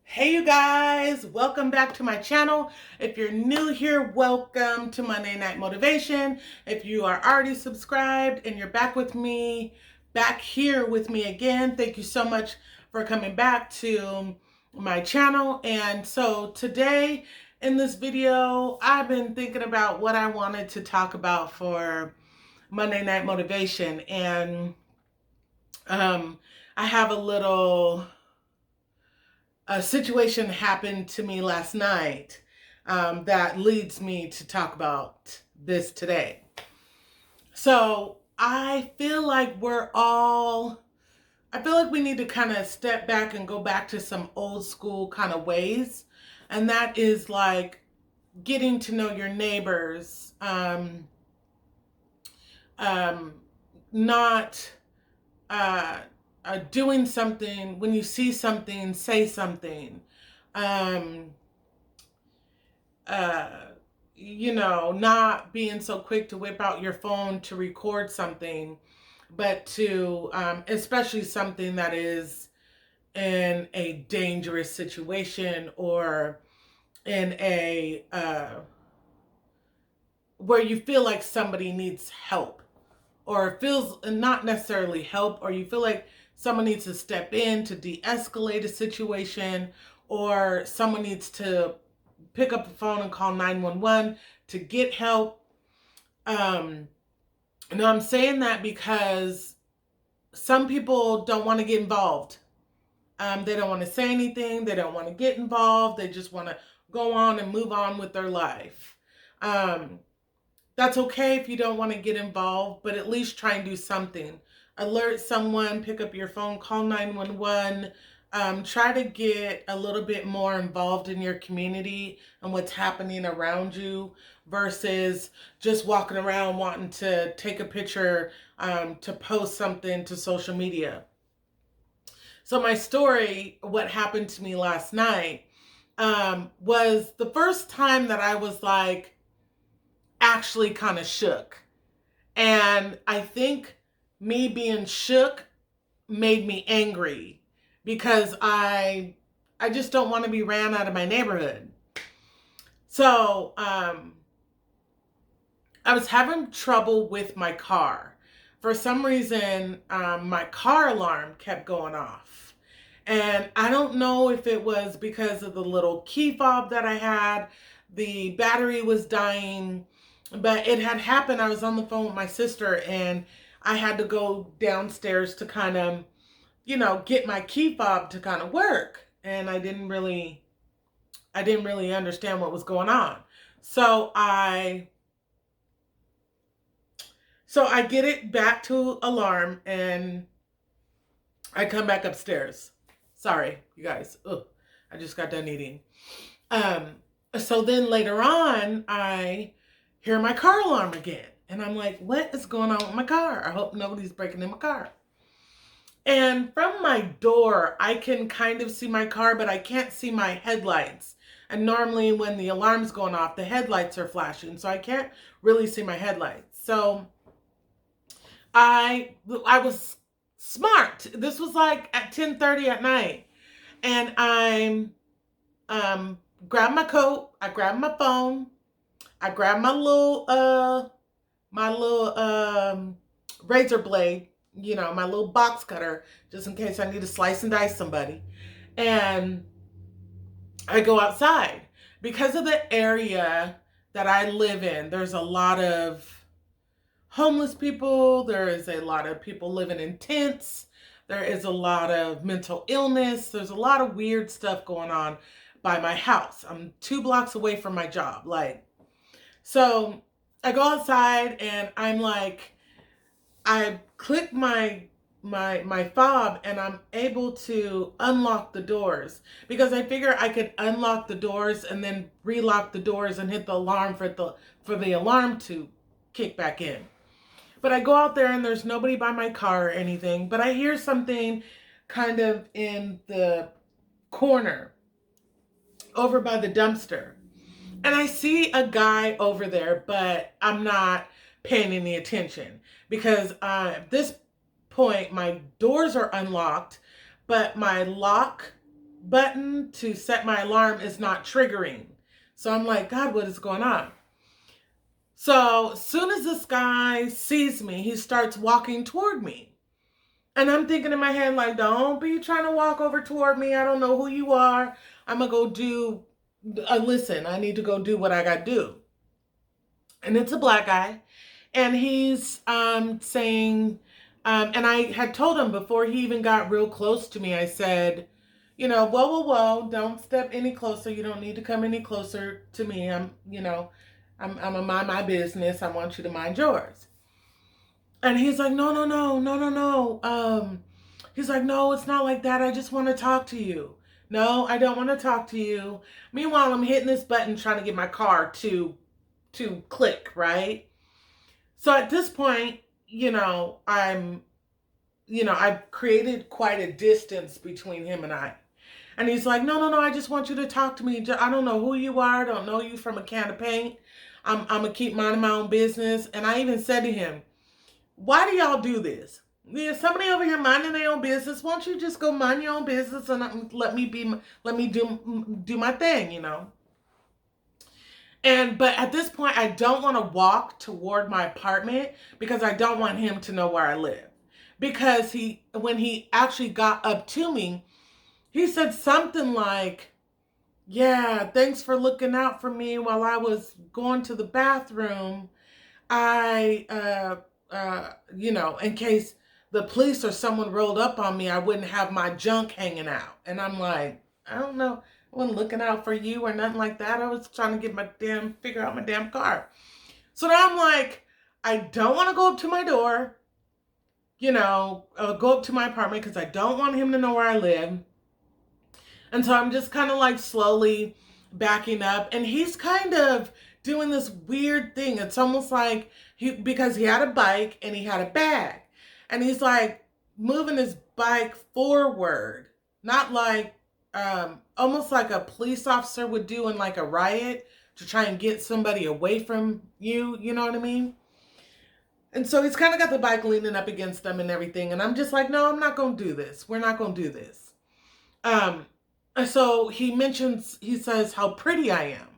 Hey you guys, welcome back to my channel. If you're new here, welcome to Monday Night Motivation. If you are already subscribed and you're back here with me again, thank you so much for coming back to my channel. And so today in this video, I've been thinking about what I wanted to talk about for Monday Night Motivation. And I have a situation happened to me last night that leads me to talk about this today. So I feel like we need to kind of step back and go back to some old school kind of ways. And that is like getting to know your neighbors, not doing something. When you see something, say something. Not being so quick to whip out your phone to record something, but to, especially something that is in a dangerous situation or in a, where you feel like somebody needs help, or feels not necessarily help, or you feel like someone needs to step in to de-escalate a situation, or someone needs to pick up the phone and call 911 to get help. Now I'm saying that because some people don't want to get involved. They don't want to say anything. They don't want to get involved. They just want to go on and move on with their life. That's okay if you don't want to get involved, but at least try and do something. Alert someone, pick up your phone, call 911. Try to get a little bit more involved in your community and what's happening around you versus just walking around wanting to take a picture to post something to social media. So my story, what happened to me last night, was the first time that I was like actually kind of shook. And I think me being shook made me angry because I just don't want to be ran out of my neighborhood. So I was having trouble with my car. For some reason, my car alarm kept going off. And I don't know if it was because of the little key fob that I had, the battery was dying, but it had happened. I was on the phone with my sister and I had to go downstairs to kind of, get my key fob to kind of work. And I didn't really understand what was going on. So I get it back to alarm and I come back upstairs. Sorry, you guys. Ugh, I just got done eating. So then later on, I hear my car alarm again. And I'm like, what is going on with my car? I hope nobody's breaking in my car. And from my door, I can kind of see my car, but I can't see my headlights. And normally when the alarm's going off, the headlights are flashing. So I can't really see my headlights. So I was smart. This was like at 10:30 at night. And I'm grabbed my coat, I grabbed my phone, I grabbed my little razor blade, my little box cutter, just in case I need to slice and dice somebody. And I go outside. Because of the area that I live in, there's a lot of homeless people. There is a lot of people living in tents. There is a lot of mental illness. There's a lot of weird stuff going on by my house. I'm 2 blocks away from my job. So I go outside and I'm like, I click my fob and I'm able to unlock the doors because I figure I could unlock the doors and then relock the doors and hit the alarm for the alarm to kick back in. But I go out there and there's nobody by my car or anything, but I hear something kind of in the corner over by the dumpster. And I see a guy over there, but I'm not paying any attention because this point, my doors are unlocked, but my lock button to set my alarm is not triggering. So I'm like, God, what is going on? So as soon as this guy sees me, he starts walking toward me. And I'm thinking in my head, like, don't be trying to walk over toward me. I don't know who you are. I'm going to go do, listen, I need to go do what I got to do. And it's a black guy. And he's saying, and I had told him before he even got real close to me, I said, you know, whoa, don't step any closer. You don't need to come any closer to me. I'm gonna mind my business. I want you to mind yours. And he's like, no. He's like, no, it's not like that. I just want to talk to you. No, I don't want to talk to you. Meanwhile, I'm hitting this button trying to get my car to click, right? So at this point, I've created quite a distance between him and I. And he's like, no, I just want you to talk to me. I don't know who you are. I don't know you from a can of paint. I'm going to keep minding my own business. And I even said to him, why do y'all do this? There's somebody over here minding their own business. Why don't you just go mind your own business and let me do my thing, But at this point, I don't want to walk toward my apartment because I don't want him to know where I live. Because when he actually got up to me, he said something like, yeah, thanks for looking out for me while I was going to the bathroom. In case the police or someone rolled up on me, I wouldn't have my junk hanging out. And I'm like, I don't know. I wasn't looking out for you or nothing like that. I was trying to figure out my damn car. So now I'm like, I don't want to go up to my door, go up to my apartment because I don't want him to know where I live. And so I'm just kind of like slowly backing up. And he's kind of doing this weird thing. It's almost like because he had a bike and he had a bag. And he's like moving his bike forward, not like, almost like a police officer would do in like a riot to try and get somebody away from you. You know what I mean? And so he's kind of got the bike leaning up against them and everything. And I'm just like, no, I'm not going to do this. We're not going to do this. So he says how pretty I am.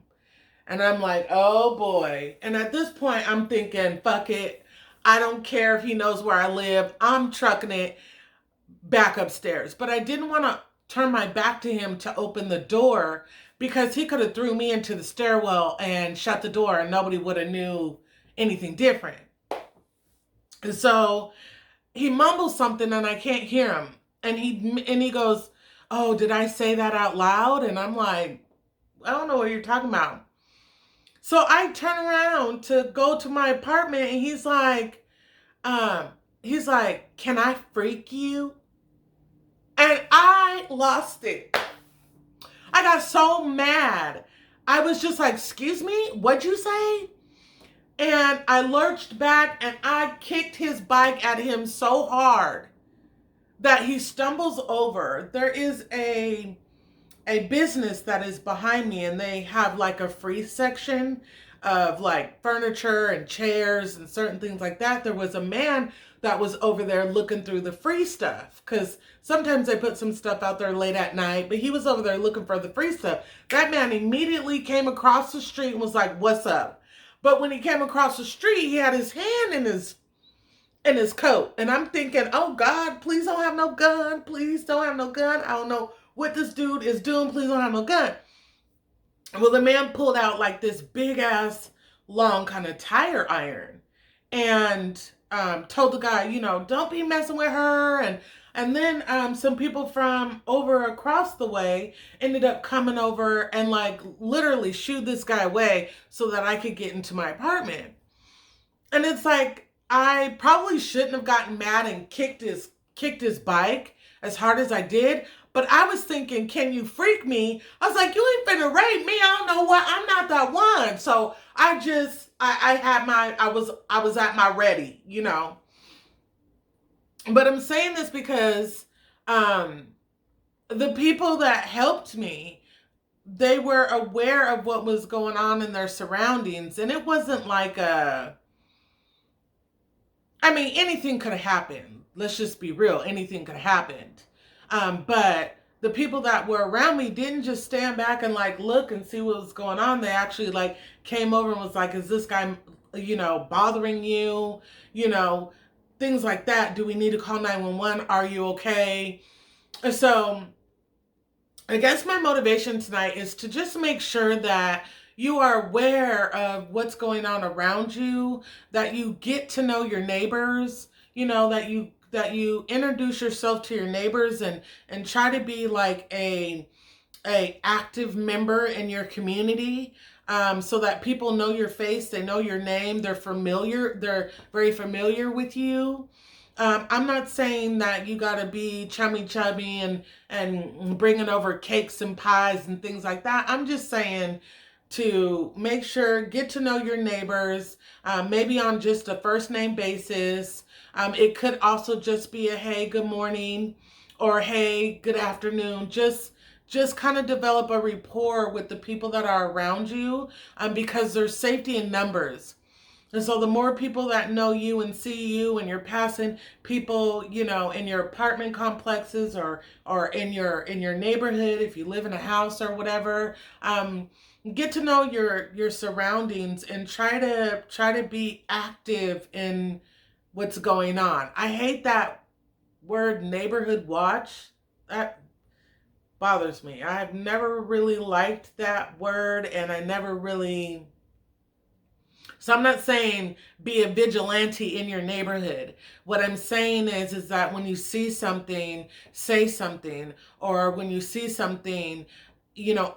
And I'm like, oh boy. And at this point, I'm thinking, fuck it. I don't care if he knows where I live. I'm trucking it back upstairs. But I didn't want to turn my back to him to open the door because he could have threw me into the stairwell and shut the door and nobody would have knew anything different. And so he mumbles something and I can't hear him. And he goes, oh, did I say that out loud? And I'm like, I don't know what you're talking about. So I turn around to go to my apartment and he's like, can I freak you? And I lost it. I got so mad. I was just like, excuse me, what'd you say? And I lurched back and I kicked his bike at him so hard that he stumbles over. There is a business that is behind me and they have like a free section of like furniture and chairs and certain things like that. There was a man that was over there looking through the free stuff because sometimes they put some stuff out there late at night, but he was over there looking for the free stuff. That man immediately came across the street and was like, what's up? But when he came across the street, he had his hand in his coat. And I'm thinking, oh God, please don't have no gun. Please don't have no gun. I don't know what this dude is doing. Please don't have no gun. Well, the man pulled out like this big ass long kind of tire iron and told the guy, don't be messing with her. And then some people from over across the way ended up coming over and like literally shooed this guy away so that I could get into my apartment. And it's like, I probably shouldn't have gotten mad and kicked his bike as hard as I did. But I was thinking, can you freak me? I was like, you ain't finna rape me. I don't know what. I'm not that one. So I was at my ready, But I'm saying this because the people that helped me, they were aware of what was going on in their surroundings. And it wasn't like anything could have happened. let's just be real, anything could happen. But the people that were around me didn't just stand back and like look and see what was going on. They actually like came over and was like, is this guy, bothering you? Things like that. Do we need to call 911? Are you okay? So I guess my motivation tonight is to just make sure that you are aware of what's going on around you, that you get to know your neighbors, that you introduce yourself to your neighbors and try to be like a active member in your community, so that people know your face, they know your name, they're very familiar with you. I'm not saying that you got to be chubby and bringing over cakes and pies and things like that. I'm just saying to make sure, get to know your neighbors, maybe on just a first name basis. It could also just be a hey, good morning, or hey, good afternoon. Just kind of develop a rapport with the people that are around you, because there's safety in numbers. And so the more people that know you and see you, and you're passing people, in your apartment complexes, or in your neighborhood, if you live in a house or whatever, get to know your surroundings and try to be active in what's going on. I hate that word neighborhood watch. That bothers me. I've never really liked that word, and I never really. So I'm not saying be a vigilante in your neighborhood. What I'm saying is that when you see something, say something, or when you see something,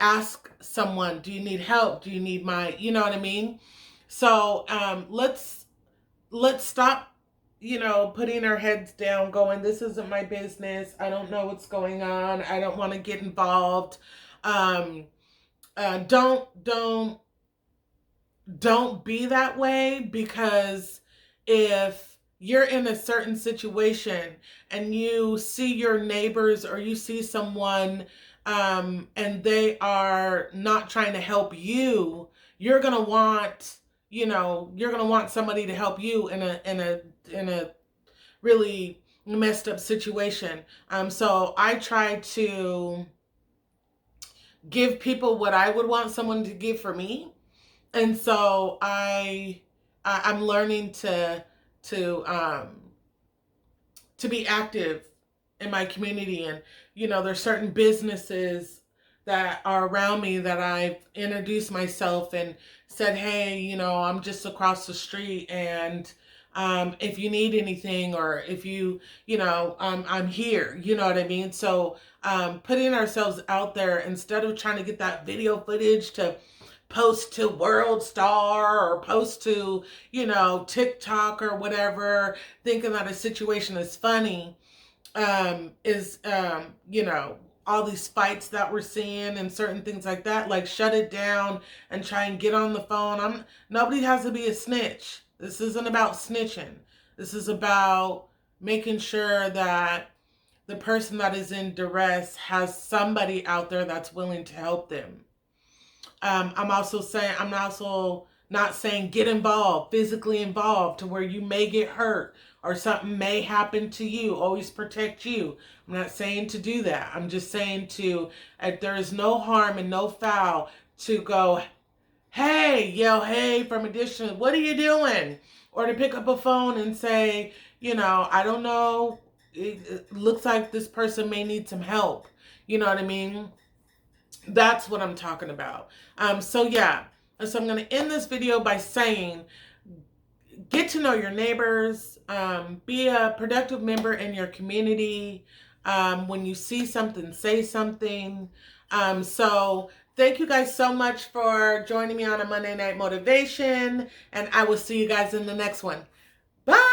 ask someone, do you need help? Do you need you know what I mean? So let's stop, putting our heads down, going, this isn't my business. I don't know what's going on. I don't want to get involved. Um, don't be that way, because if you're in a certain situation and you see your neighbors, or you see someone, and they are not trying to help you, you're gonna want somebody to help you in a really messed up situation. So I try to give people what I would want someone to give for me. And so I'm learning to to be active in my community. And there's certain businesses that are around me that I've introduced myself and said, hey, I'm just across the street, and if you need anything, or if I'm here, you know what I mean? So putting ourselves out there, instead of trying to get that video footage to post to World Star, or post to, TikTok or whatever, thinking that a situation is funny, is, all these fights that we're seeing and certain things like that. Like, shut it down and try and get on the phone. Nobody has to be a snitch. This isn't about snitching. This is about making sure that the person that is in duress has somebody out there that's willing to help them. I'm also not saying get involved, physically involved, to where you may get hurt or something may happen to you. Always protect you. I'm not saying to do that. I'm just saying there is no harm and no foul to go, hey, yell, hey, from a distance, what are you doing? Or to pick up a phone and say, I don't know, it looks like this person may need some help. You know what I mean? That's what I'm talking about. So yeah. So I'm going to end this video by saying, get to know your neighbors, be a productive member in your community. When you see something, say something. So thank you guys so much for joining me on a Monday Night Motivation, and I will see you guys in the next one. Bye!